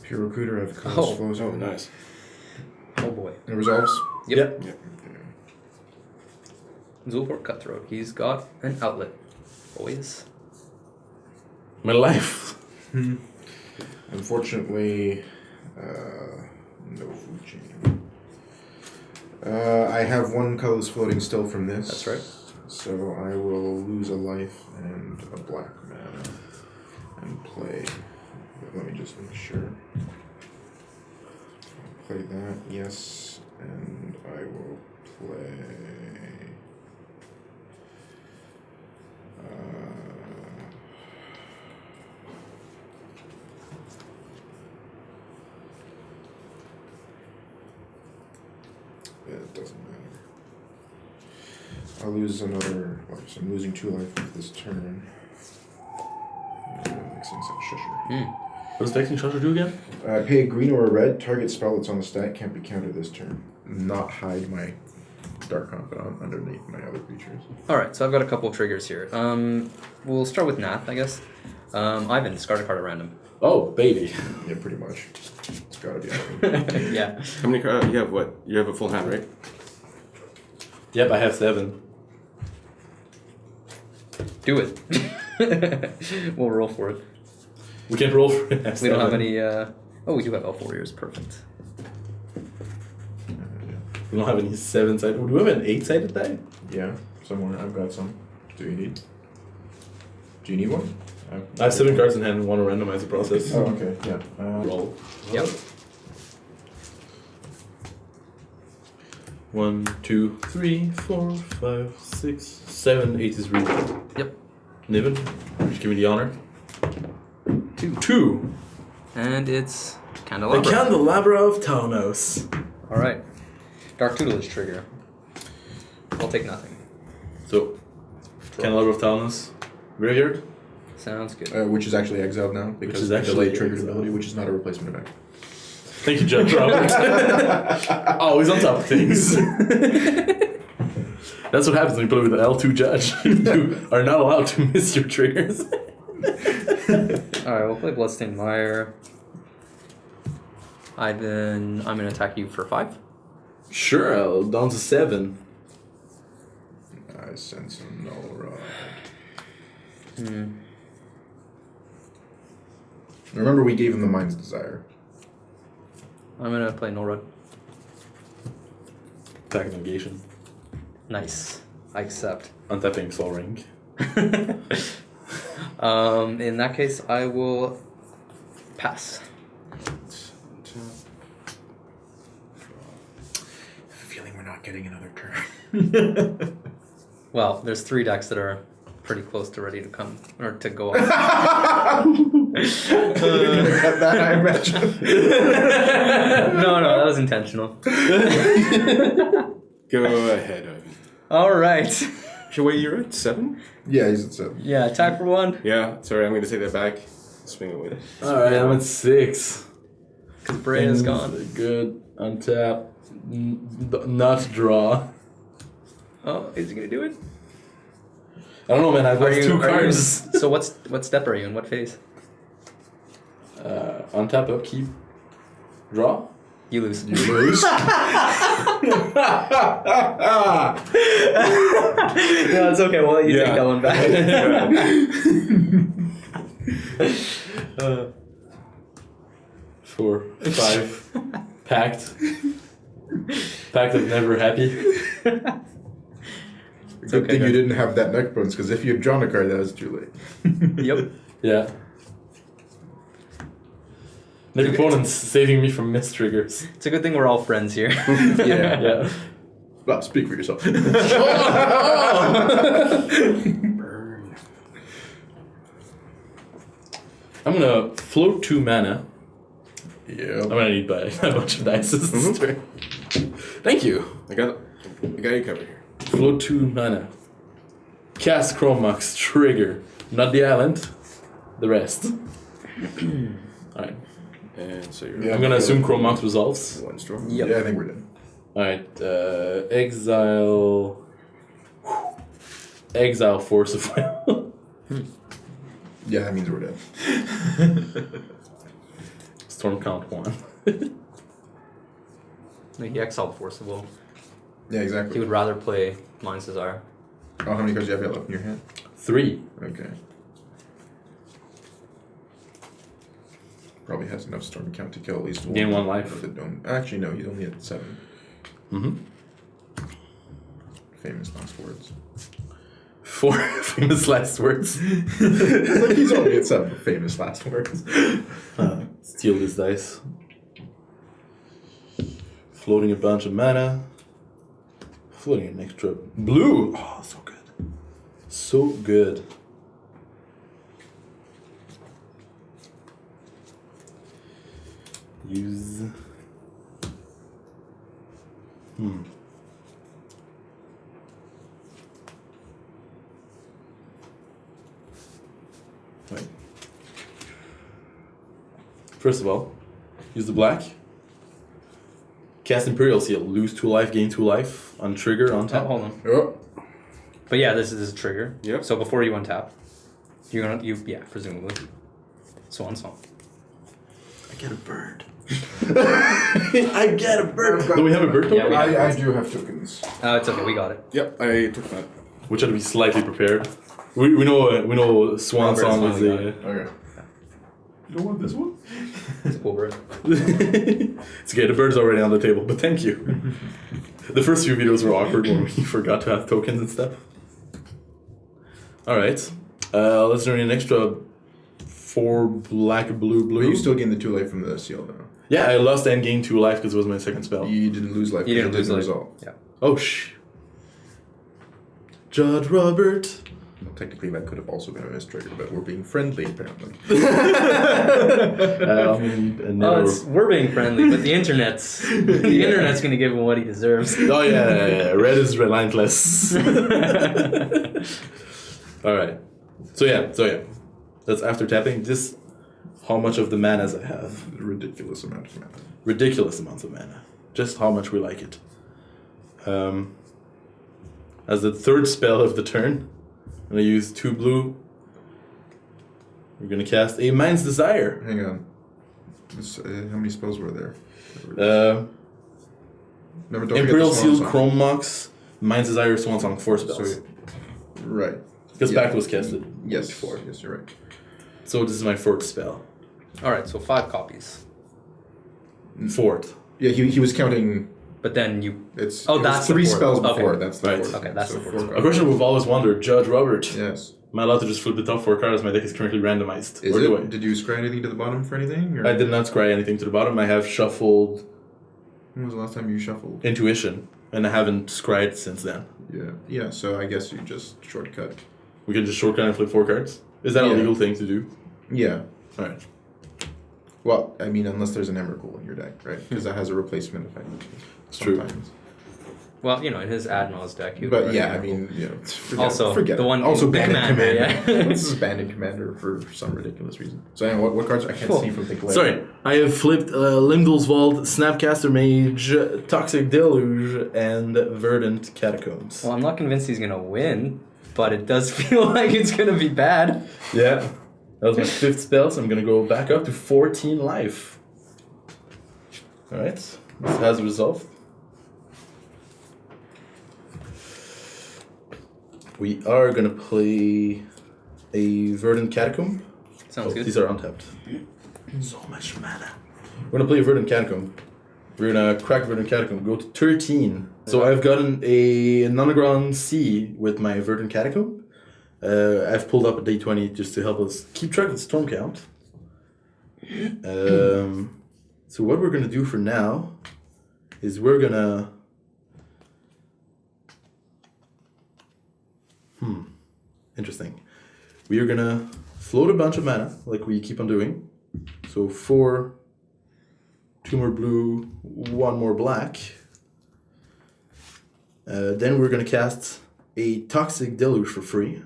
Pure Recruiter, I have colors Oh. flows. Oh, nice. Oh boy. It resolves. Yep. Yep. Zulport Cutthroat. He's got an outlet. Boys. My life. Unfortunately, no food chain. I have one colorless floating still from this. That's right. So I will lose a life and a black mana and play. Let me just make sure. I'll play that, yes, and I will play. It doesn't matter. I'll lose another life, so I'm losing 2 life with this turn. Mixing some Shusher. What does Vexing Shusher do again? Pay a green or a red. Target spell that's on the stack can't be countered this turn. Not hide my Dark Confidant underneath my other creatures. Alright, so I've got a couple of triggers here. We'll start with Nath, I guess. Ivan, discard a card at random. Oh, baby. Yeah, pretty much. It's gotta be Ivan. Yeah. How many cards? You have what? You have a full hand, right? Yep, I have 7. Do it. We'll roll for it. We can't roll for it. We don't have any. Oh, we do have Elf Warriors. Perfect. We don't have any 7-sided. Do we have an 8-sided die? Yeah, somewhere. I've got some. Do you need? Do you need one? I have 7 cards in hand and want to randomize the process. Oh, okay. Yeah. Roll. Yep. 1, 2, 3, 4, 5, 6, 7, 8 is real. Yep. Niven, just give me the honor. 2. And it's The Candelabra. Candelabra of Taunos. Alright. Dark Tutelage trigger. I'll take nothing. So, Candelabra of Taunos. Graveyard. Sounds good. Which is actually exiled now because is of the actually delayed triggered exiled. ability, which is not a replacement event. Thank you, Judge Robert. Always on top of things. That's what happens when you play with an L2 judge. You are not allowed to miss your triggers. Alright, we'll play Bloodstained Mire. I'm gonna attack you for 5. Sure, I'll down to 7. I sense a null rod. Remember, we gave him the Mind's Desire. I'm gonna play Norod. Attack negation. Nice. I accept. Untapping Soul Ring. In that case, I will pass. I have a feeling we're not getting another turn. Well, there's 3 decks that are pretty close to ready to come or to go off. Cut that, I imagine. No, that was intentional. Go ahead, Ivan. All right. So wait, you're at 7? Yeah, he's at 7. Yeah, attack for 1. Yeah. Sorry, I'm going to take that back. Swing it with. Alright, I'm at 6. Because Breya's gone. Good. Untap. Not draw. Oh, is he gonna do it? I don't know, man. I've got 2 cards. So what step are you in? What phase? Untap, upkeep. Draw? You lose. You lose. No, it's okay. We'll let you take that one back. 4, 5. Pact. Pact of never happy. Good okay, thing you guys. didn't have that neck bones, because if you had drawn a card, that was too late. Yep. Yeah. The opponent's saving me from missed triggers. It's a good thing we're all friends here. Yeah. Yeah. Well, speak for yourself. Burn. I'm gonna float 2 mana. Yeah. I'm gonna need by a bunch of dice this turn. Thank you. I got you covered here. Float 2 mana. Cast Chromux trigger. Not the island. The rest. Alright. And so you're Yeah. I'm gonna assume Chromux resolves. 1 straw. Yep. Yeah, I think we're done. Alright. Exile Exile Force of Will. Yeah, that means we're dead. Storm count 1. No, he exiled Force of Will. Yeah, exactly. He would rather play Mind's Desire. Oh, how many cards do you have left in your hand? 3. Okay. Probably has enough storm count to kill at least one. Gain 1 life. But don't. Actually, no, he's only at 7. Mm-hmm. Famous last words. 4 famous last words. Like he's only at 7. Famous last words. Steal this dice. Floating a bunch of mana. Floating an extra blue. Oh, so good. So good. Use. Wait. First of all, use the black. Cast Imperial Seal. Lose 2 life, gain 2 life. On trigger, on tap. Hold on. Oh. But yeah, this is a trigger. Yep. So before you untap, yeah, presumably. Swan song. I get a bird. I get a bird. Do we have a bird token? Yeah, we have I do have tokens. It's okay, we got it. Yep, I took that. We try to be slightly prepared. We know Swan Robert's Song is finally the. Okay. You don't want this one? It's a cool bird. It's okay. The bird's already on the table, but thank you. The first few videos were awkward when we forgot to have tokens and stuff. All right, let's earn an extra 4 black, blue, blue. But you still gain the 2 life from the seal, though. Yeah, I lost and gained 2 life because it was my second spell. You didn't lose life. You didn't lose life. Resolve. Yeah. Oh Judge Robert. Well, technically, that could have also been a mistrigger, but we're being friendly, apparently. We're being friendly, but the internet's gonna give him what he deserves. Oh yeah. Red is relentless. All right. So yeah. That's after tapping. This, how much of the manas I have? Ridiculous amount of mana. Ridiculous amounts of mana. Just how much we like it. As the third spell of the turn, I'm gonna use 2 blue. We're gonna cast a Mind's Desire. Hang on. How many spells were there? Remember, don't Imperial forget the Swan Seal, Song. Chrome Mox, Mind's Desire, Swan Song, 4 spells. So, right. Because Yeah. Pact was casted. Yes. Before. Yes, you're right. So this is my 4th spell. Alright, so 5 copies. 4th. Yeah, he was counting. But then you It's Oh, it was that's the 3 fourth. spells Okay. before. That's the Right. fourth. Okay, that's So the 4 fourth. A cards. question we've always wondered, Judge Robert, Yes. am I allowed to just flip the top 4 cards? My deck is currently randomized. Is or do it? Did you scry anything to the bottom for anything? Or? I did not scry anything to the bottom. I have shuffled When was the last time you shuffled? Intuition, and I haven't scried since then. Yeah. Yeah. So I guess you just shortcut. We can just shortcut and flip 4 cards? Is that a Yeah. legal thing to do? Yeah. Alright. Well, I mean, unless there's an Emrakul in your deck, right? Because that has a replacement effect. It's true. Sometimes. well, in his Admiral's deck, he would But already yeah, I know. mean, forget Also, forget the it. one also in the banned commander, commander. yeah. This is banned commander for some ridiculous reason. So anyway, what cards I can't Cool. see from the glare. Sorry, I have flipped Limdol's Vault, Snapcaster Mage, Toxic Deluge, and Verdant Catacombs. Well, I'm not convinced he's gonna win, but it does feel like it's gonna be bad. Yeah, that was my 5th spell, so I'm gonna go back up to 14 life. Alright, this has resolved. We are gonna play a Verdant Catacomb. Sounds good. These are untapped. So much mana. We're gonna play a Verdant Catacomb. We're gonna crack Verdant Catacomb, go to 13. So I've gotten a Nonagon C with my Verdant Catacomb. I've pulled up a D20 just to help us keep track of the storm count. So what we're gonna do for now is we're gonna interesting. We are gonna float a bunch of mana like we keep on doing. So 4, 2 more blue, 1 more black. Then we're gonna cast a Toxic Deluge for free.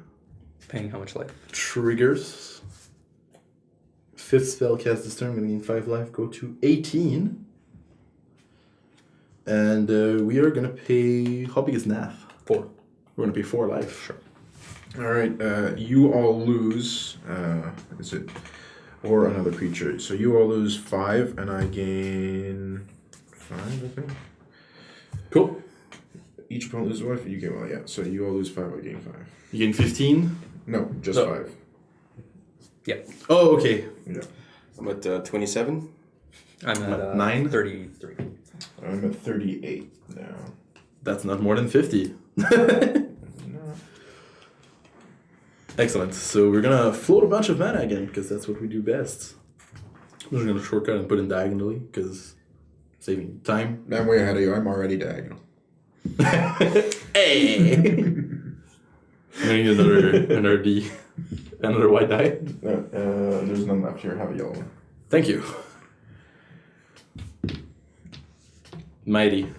Paying how much life? Triggers. 5th spell cast this turn, gonna gain 5 life, go to 18. And we are gonna pay, how big is Nath? 4. We're gonna pay 4 life. Sure. All right, you all lose. Is it or another creature? So you all lose 5, and I gain 5. I think. Cool. Each opponent loses 1. You gain 1. Yeah. So you all lose 5. I gain 5. You gain 15. No, just No. 5. Yep. Oh, okay. Yeah. I'm at 27. I'm at 9? 33. I'm at 38 now. That's not more than 50. No. Excellent. So we're gonna float a bunch of mana again because that's what we do best. I'm just gonna shortcut and put in diagonally because saving time. I'm way ahead of you. I'm already diagonal. Hey. I need another D, another white die. There's none left here. Have a yellow one. Thank you. Mighty.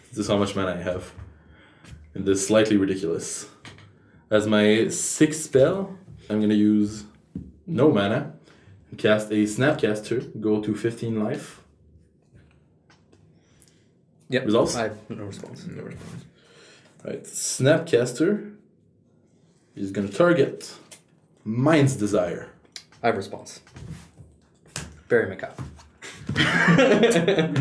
This is how much mana I have. And this is slightly ridiculous. As my 6th spell, I'm gonna use no mana and cast a Snapcaster, go to 15 life. Yep. Results? I have no response. No response. Right, Snapcaster is gonna target Mind's Desire. I have response. Very macabre.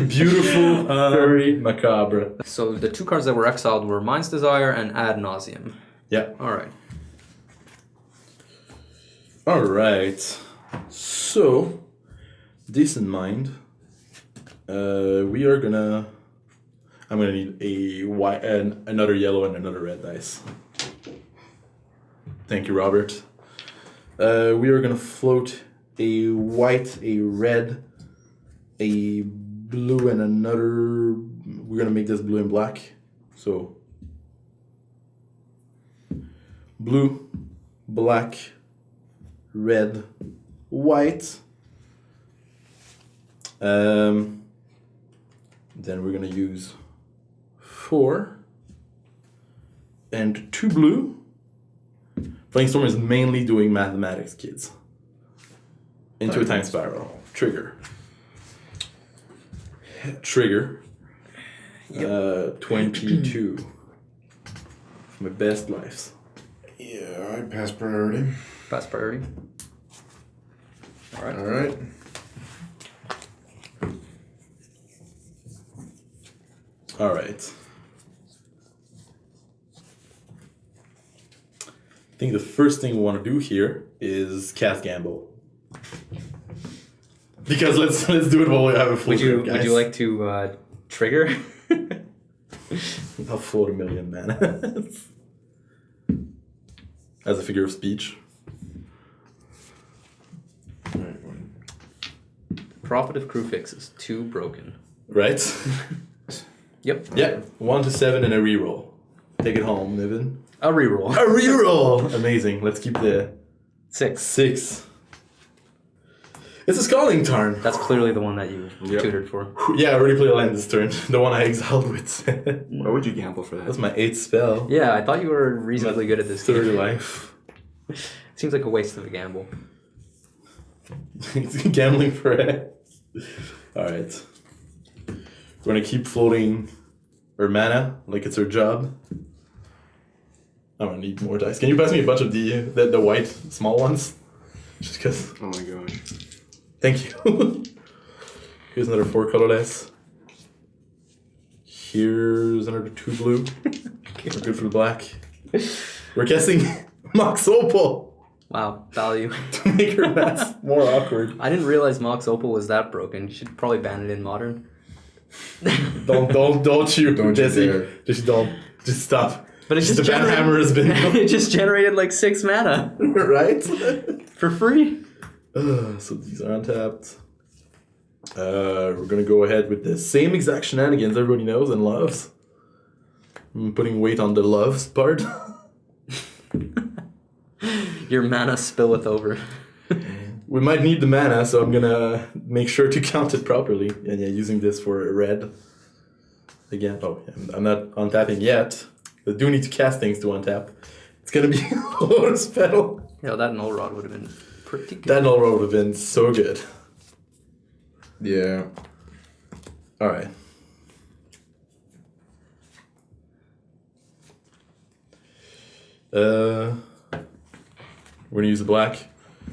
Beautiful, very macabre. So the 2 cards that were exiled were Mind's Desire and Ad Nauseam. Yeah. All right. All right. So, this in mind, we are gonna. I'm gonna need a white and another yellow and another red dice. Thank you, Robert. We are gonna float a white, a red, a blue, and another. We're gonna make this blue and black. So, blue, black, red, white. Then we're gonna use 4 and 2 blue. Flying Storm is mainly doing mathematics, kids. Into a time spiral. Trigger. Trigger. 22. My best lives. Yeah, I pass priority. Pass priority. All right. All right. All right. I think the first thing we want to do here is cast Gamble. Because let's do it while we have a full Would you guys. would you like to trigger? I'll float 1,000,000 mana. As a figure of speech. All right. One. Profit of crew fixes 2 broken. Right? Yep. Yeah. 1 to 7 and a reroll. Take it home, Niven. A reroll. A reroll! Amazing. Let's keep the 6. 6. It's a Scalding Tarn. That's clearly the one that you Yep. tutored for. Yeah, I already played a land this turn. The one I exiled with. Why would you gamble for that? That's my 8th spell. Yeah, I thought you were reasonably good at this 3rd game. life. Seems like a waste of a gamble. It's gambling for it. Alright. We're gonna keep floating our mana like it's our job. I'm gonna need more dice. Can you pass me a bunch of the white small ones? Just because. Oh my gosh. Thank you. Here's another 4 colorless. Here's another 2 blue. We're good for the black. We're guessing Mox Opal Wow, value. to make her mass more awkward. I didn't realize Mox Opal was that broken. You should probably ban it in Modern. Don't you, Don't you Jesse. dare. Just don't. Just stop. But it just the ban hammer has been it just generated like 6 mana right. for free. So these are untapped. We're gonna go ahead with the same exact shenanigans everybody knows and loves. I'm putting weight on the loves part. Your mana spilleth over. We might need the mana, so I'm gonna make sure to count it properly. And yeah, using this for a red. Again, I'm not untapping yet. I do need to cast things to untap. It's gonna be a load of spell. Yeah, that Null Rod would have been pretty good. That null roll would have been so good. Yeah. Alright. We're going to use the black.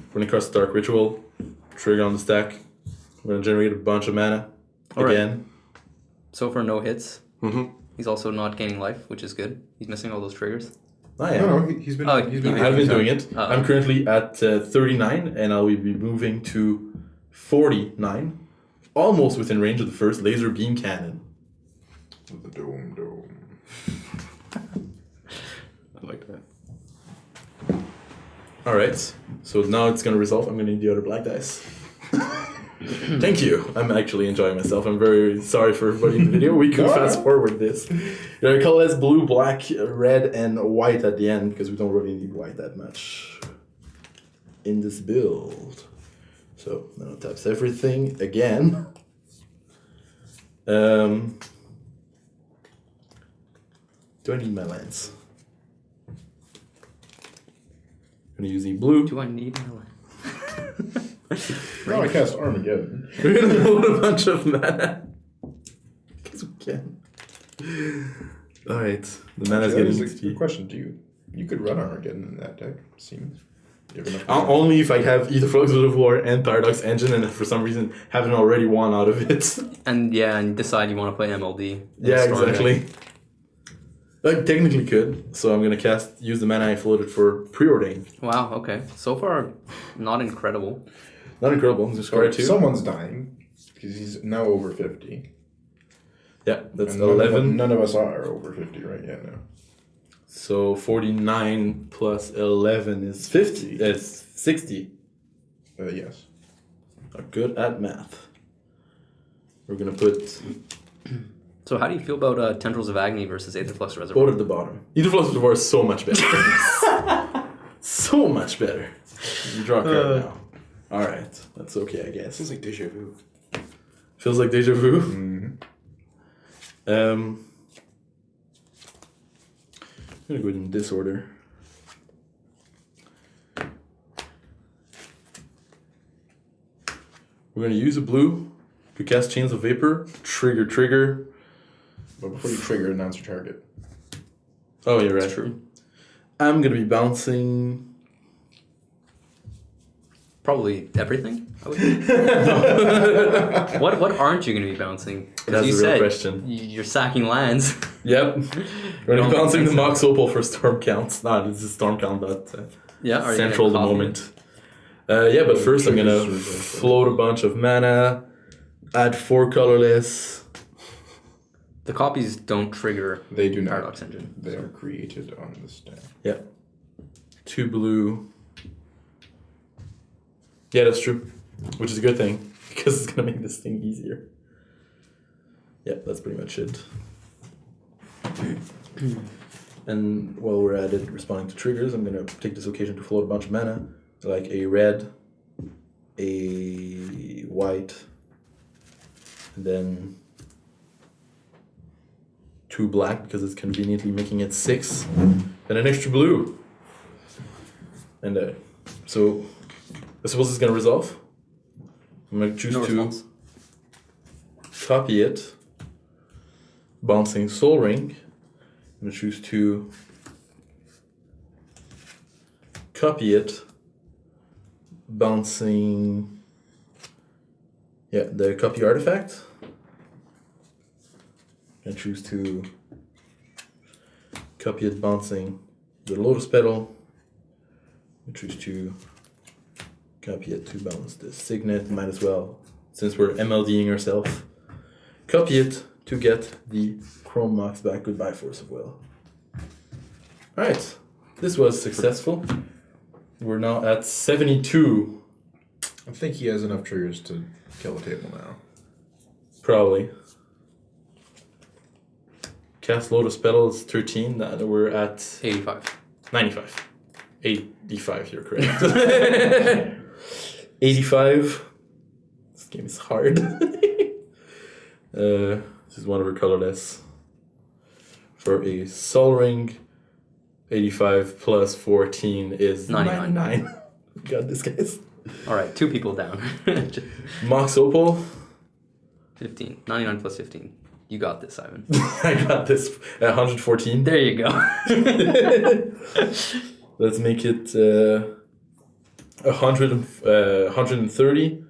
We're going to cast Dark Ritual. Trigger on the stack. We're going to generate a bunch of mana. Again. So far, no hits. Mm-hmm. He's also not gaining life, which is good. He's missing all those triggers. I am. No, he's been. Oh, he's you- been I've been making doing it. Oh. I'm currently at 39, and I'll be moving to 49. Almost within range of the first laser beam cannon. The dome. I like that. Alright, so now it's going to resolve. I'm going to need the other black dice. Thank you. I'm actually enjoying myself. I'm very sorry for everybody in the video. We could fast forward this. Your color is blue, black, red, and white at the end because we don't really need white that much in this build. So now it taps everything again. Do I need my lens? I'm gonna use the blue. Do I need my life? Now I cast Armageddon. We're gonna load a bunch of mana. Because we can. Alright, the mana's That getting is a XP. good question. You could run Armageddon in that deck, seems. You have enough Only if I have either Flux of War and Paradox Engine and for some reason haven't already won out of it. And decide you want to play MLD. Yeah, Storm deck. exactly. Like technically could, so I'm gonna use the mana I floated for preordain. Wow, okay. So far, not incredible. Not incredible, just square two. Someone's dying because he's now over 50. Yeah, that's And 11. None of us are over 50 right yet now. So 49 plus 11 is 50. It's 60. Yes. I'm good at math. We're gonna put So how do you feel about Tendrils of Agony versus Aetherflux Reservoir? both at the bottom. Either Flux of War is so much better. So much better. You draw a card now. Alright, that's okay, I guess. Feels like deja vu. Feels like deja vu. Mm-hmm. I'm gonna go in this order. We're gonna use a blue to cast Chains of Vapor. Trigger. But before you trigger, announce your target. Oh, you're right. That's true. I'm gonna be bouncing. Probably everything, I would think. What aren't you going to be bouncing? That's you the real said question. you're sacking lands. Yep. We're gonna be Don't bouncing the think so. Mox Opal for Storm Counts. Nah, this is Storm Count, but Yeah, are you central at the gonna copy moment. Yeah, but first I'm gonna Triggers. float a bunch of mana, add 4 colorless. The copies don't trigger They do not. Paradox Engine. They are created on the stack. Yeah. 2 blue. Yeah, that's true. Which is a good thing, because it's gonna make this thing easier. Yeah, that's pretty much it. And while we're at it, responding to triggers, I'm gonna take this occasion to float a bunch of mana, like a red, a white, and then 2 black because it's conveniently making it 6, and an extra blue. And so I suppose it's gonna resolve. I'm gonna choose No to response. copy it, bouncing Soul Ring. I'm gonna choose to copy it, bouncing, the copy artifact. I choose to copy it, bouncing the Lotus Petal. I choose to copy it to bounce the Signet. Might as well, since we're MLDing ourselves. Copy it to get the Chrome Mox back. Goodbye, Force of Will. Alright, this was successful. We're now at 72, I think he has enough triggers to kill the table now. probably. Cast Lotus Petal is 13, now we're at 85. 95. 85, you're correct. 85. This game is hard. This is one of our colorless. For a Sol Ring, 85 plus 14 is 99. 99. Got this, guys. All right, 2 people down. Mox Opal. 15. 99 plus 15. You got this, Ivan. I got this at 114. There you go. Let's make it 130.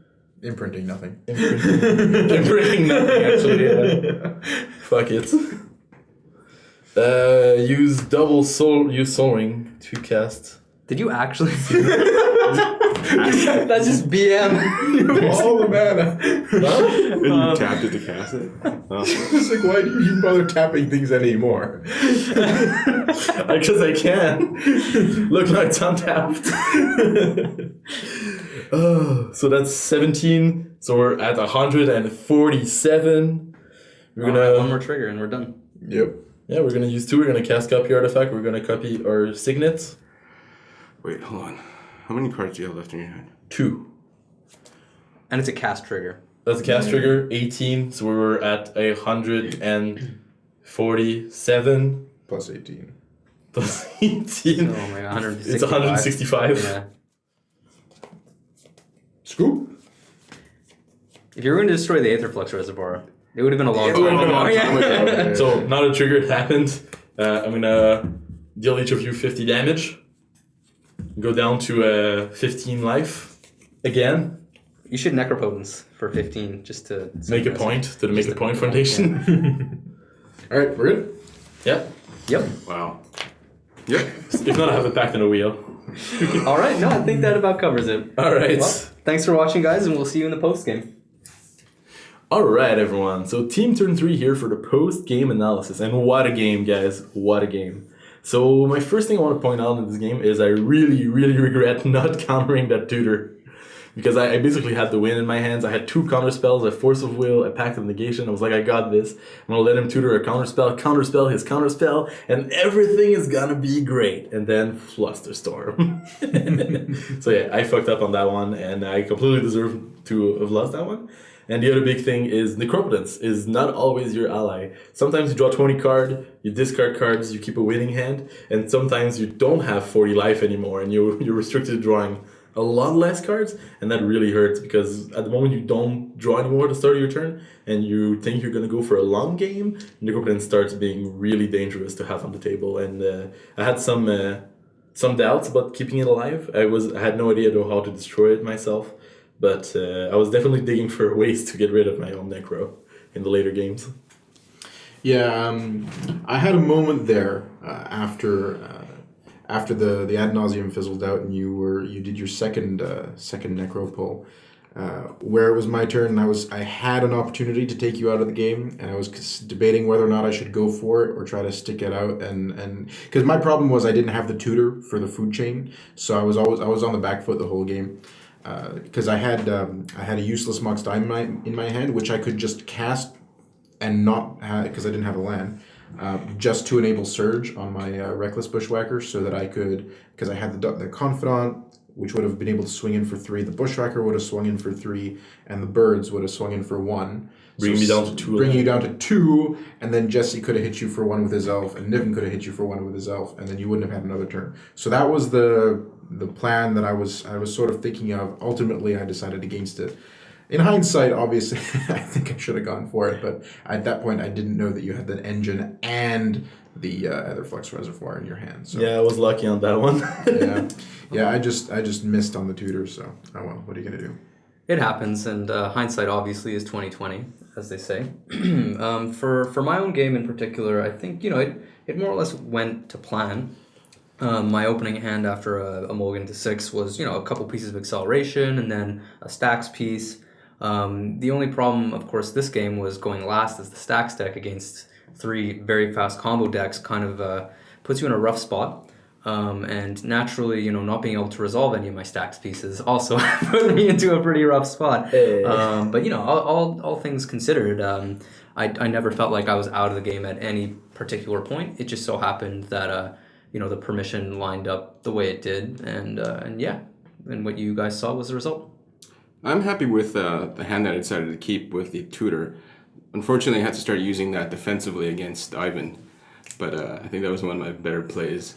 Imprinting nothing. Imprinting nothing, actually. Yeah. Fuck it. Use use soaring to cast. Did you actually? That's just BM. All the mana. And you tapped it to cast it? Oh. It's like, why do you even bother tapping things anymore? Because I can. Look, now it's untapped. So that's 17. So we're at 147. We're gonna One more trigger and we're done. Yep. Yeah, we're gonna use 2. We're gonna cast copy artifact. We're gonna copy our signet. Wait, hold on. How many cards do you have left in your hand? 2. And it's a cast trigger. That's a cast trigger. 18. So we were at 147 Plus 18. plus 18. Oh my god, 165. It's 165. Yeah. Scoop. If you were going to destroy the Aetherflux Reservoir, it would have been a long It would've been a long time. time. So now the trigger happened. I'm gonna deal each of you 50 damage. Go down to 15 life again. You should Necropotence for 15 just to... Make a point to the make a point foundation. All right, we're good. Yeah. Yep. Wow. Yep. If not, I have it back in a wheel. All right. No, I think that about covers it. All right. Well, thanks for watching, guys, and we'll see you in the post game. All right, everyone. So team turn 3 here for the post-game analysis. And what a game, guys. What a game. So my first thing I want to point out in this game is I really, really regret not countering that tutor. Because I basically had the win in my hands. I had 2 counter spells, a Force of Will, a Pact of Negation. I was like, I got this. I'm going to let him tutor a counterspell his counterspell, and everything is going to be great. And then Flusterstorm. So yeah, I fucked up on that one, and I completely deserve to have lost that one. And the other big thing is Necropotence is not always your ally. Sometimes you draw 20 cards, you discard cards, you keep a winning hand, and sometimes you don't have 40 life anymore, and you're restricted to drawing a lot less cards, and that really hurts because at the moment you don't draw anymore at the start of your turn, and you think you're gonna go for a long game, Necropotence starts being really dangerous to have on the table. And I had some doubts about keeping it alive. I had no idea though how to destroy it myself, but I was definitely digging for ways to get rid of my own Necro in the later games. Yeah, I had a moment there after the ad nauseum fizzled out, and you did your second necro pull, where it was my turn, and I had an opportunity to take you out of the game, and I was debating whether or not I should go for it or try to stick it out, and because my problem was I didn't have the tutor for the food chain, so I was on the back foot the whole game. Because I had a useless Mox Die in my hand, which I could just cast and not because I didn't have a land, just to enable Surge on my Reckless Bushwhacker, so that I could, because I had the Confidant, which would have been able to swing in for 3, the Bushwhacker would have swung in for 3, and the Birds would have swung in for 1. Bringing me down to 2. Bringing you down to 2, and then Jesse could have hit you for 1 with his Elf, and Niven could have hit you for 1 with his Elf, and then you wouldn't have had another turn. So that was the plan that I was sort of thinking of. Ultimately, I decided against it. In hindsight, obviously, I think I should have gone for it, but at that point, I didn't know that you had the engine and the Aetherflux Reservoir in your hand. So Yeah, I was lucky on that one. yeah, I just missed on the tutor. So oh well, what are you gonna do? It happens, and hindsight obviously is 20/20, as they say. For my own game in particular, I think it more or less went to plan. My opening hand after a mulligan to 6 was a couple pieces of acceleration and then a Stax piece. The only problem, of course, this game was going last as the Stax deck against 3 very fast combo decks kind of puts you in a rough spot. And naturally, not being able to resolve any of my Stax pieces also put me into a pretty rough spot. Hey. But all things considered, I never felt like I was out of the game at any particular point. It just so happened that the permission lined up the way it did, and what you guys saw was the result. I'm happy with the hand that I decided to keep with the tutor. Unfortunately, I had to start using that defensively against Ivan, but I think that was one of my better plays.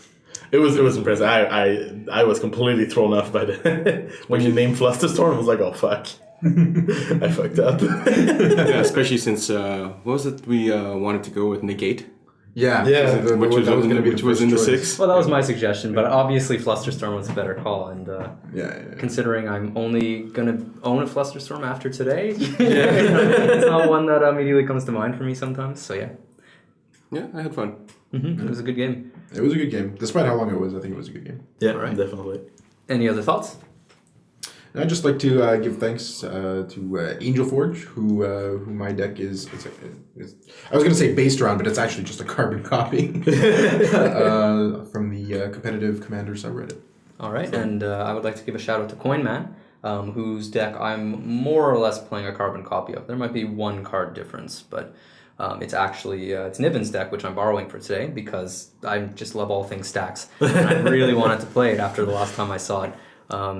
It was impressive. I was completely thrown off by the when you named Flusterstorm. I was like, oh fuck, I fucked up. Yeah, especially since what was it we wanted to go with negate? Yeah. which was, that was gonna be which the was first in the choice. 6. Well, that was my suggestion, but obviously Flusterstorm was a better call, and Yeah. considering I'm only gonna own a Flusterstorm after today, it's not one that immediately comes to mind for me sometimes. So yeah, I had fun. it was a good game. It was a good game. Despite how long it was, I think it was a good game. Yeah, Alright. definitely. Any other thoughts? And I'd just like to give thanks to Angel Forge, who my deck is. I was going to say based around, but it's actually just a carbon copy from the competitive Commander subreddit. All right, and I would like to give a shout out to Coinman, whose deck I'm more or less playing a carbon copy of. There might be one card difference, but it's actually it's Niven's deck, which I'm borrowing for today because I just love all things Stax, and I really wanted to play it after the last time I saw it.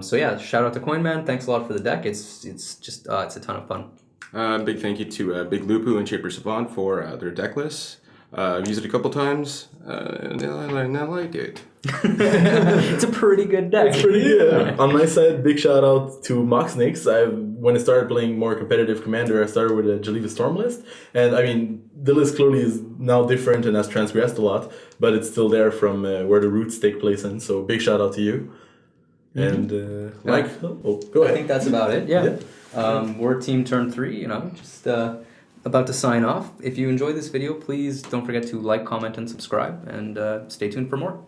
So yeah, shout out to Coinman. Thanks a lot for the deck. It's just it's a ton of fun. Big thank you to Big Lupu and Shaper Savant for their deck lists. I've used it a couple times, and I like it. It's a pretty good deck. It's pretty good. On my side, big shout out to Mock Snakes. When I started playing more competitive Commander, I started with a Gilt-Leaf Storm list. And I mean, the list clearly is now different and has transgressed a lot, but it's still there from where the roots take place in. So big shout out to you. And go I ahead. think that's about it. Yeah. We're team turn 3. Just about to sign off. If you enjoyed this video, please don't forget to like, comment, and subscribe. And stay tuned for more.